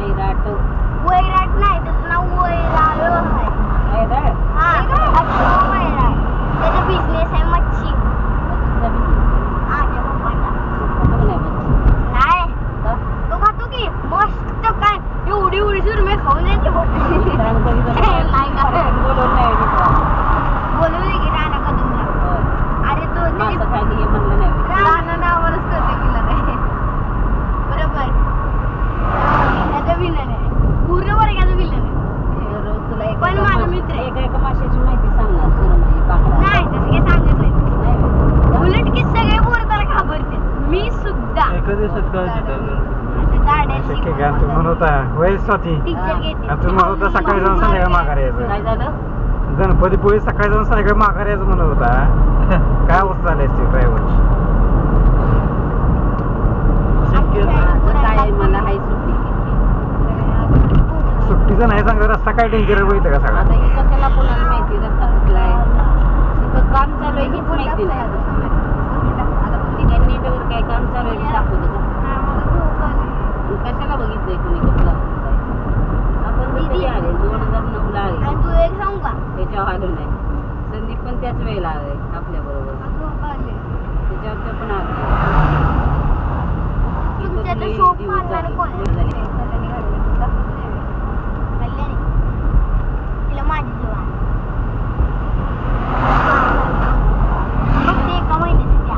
वैराट वैराट नाही त्याचं नाव वैराळ आहे. वैराट हा अक्षय वैराट. त्याचा बिझनेस आहे मच्छी. माझ्या पप्पाचा नाही तो खातो की मस्त काय एवढी एवढी सुरमई खाऊन येते बोलवले की राणा कदमला. अरे तो राणा नावावरच करते तिला नाही बरोबर. त्याचा विलन आहे पूर्ण वर्गाचा विलन आहे. तुला पण माझा मित्र आहे. एका माशाची माहिती सांगणार सुरमई नाही तसं काय सांगत नाही. उलट की सगळे पोरं त्याला घाबरते. मी सुद्धा एका दिवसात काय गाड्या तू म्हणत होता वय स्वाती टीचर घेते. तू म्हणत होता सकाळी जाऊन संध्याकाळी माघार काय यायचं. झालं गणपतीपुळे सकाळी जाऊन संध्याकाळी माघार यायचं म्हणत होता. काय अवस्था झाली असते ड्रायव्हरची. काय मला हाय सुट्टीचं नाही सांगत रस्ता काय डेंजर बघितलं का सगळा. आता ही कशाला कोणाला माहिती रस्ता कुठला आहे. तिथं काम चालू आहे हीच माहिती नाही. तिथे नेटवर काय काम चालू आहे दाखवतो का कशाला बघितलंय कुणी कसला आपण कधी आले 2009 ला आले. आणि तू एक सांगू का त्याच्यावर आलो नाही. संदीप पण त्याच वेळेला आले आपल्या बरोबर त्याच्यावर ते पण आले. तुमच्या तर शोप मारणारे कोण आहे? कल्याणी तिला माझी जेव्हा फक्त एका महिन्याची त्या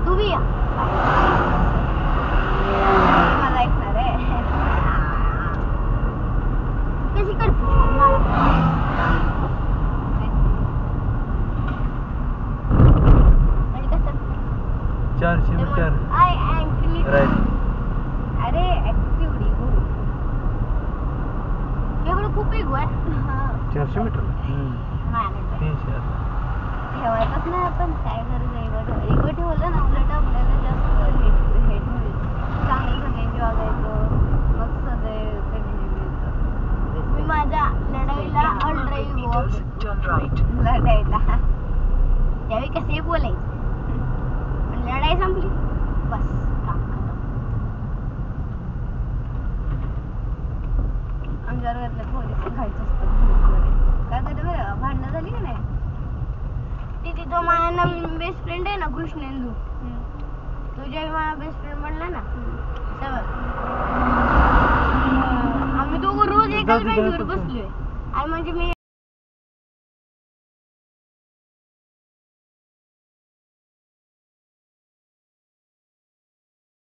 तू बी या मला ऐकणार आहे कशी करते म्हणजे कसं 400 मीटर आय अँटनी अरे ऍक्टिव्हिटी एवढं खूप वेगळं आहे. 400 मीटर ठेवायचंच नाही आपण काय गरज आहे. एवढं ठेवलं ना उलट आपल्याला जास्त हेट मिळेल. चांगलं सगळ्यांची वागायचं मग सगळे कंटिन्यू मिळतं. मी माझ्या लढाईला लढाईला त्यावेळी कसे बोलायचं पण लढाई संपली बस काम खतम. आमच्या वर्गातल्या पोरीचं खायचं असतं काय करते बरं भांडणं झाली का नाही. तिथे तो माझा नवीन बेस्ट फ्रेंड आहे ना कृष्णेंदू तो जेव्हा माझा बेस्ट फ्रेंड बनला ना आम्ही दोघं रोज एकाच बेंचवर बसलोय. आणि म्हणजे मी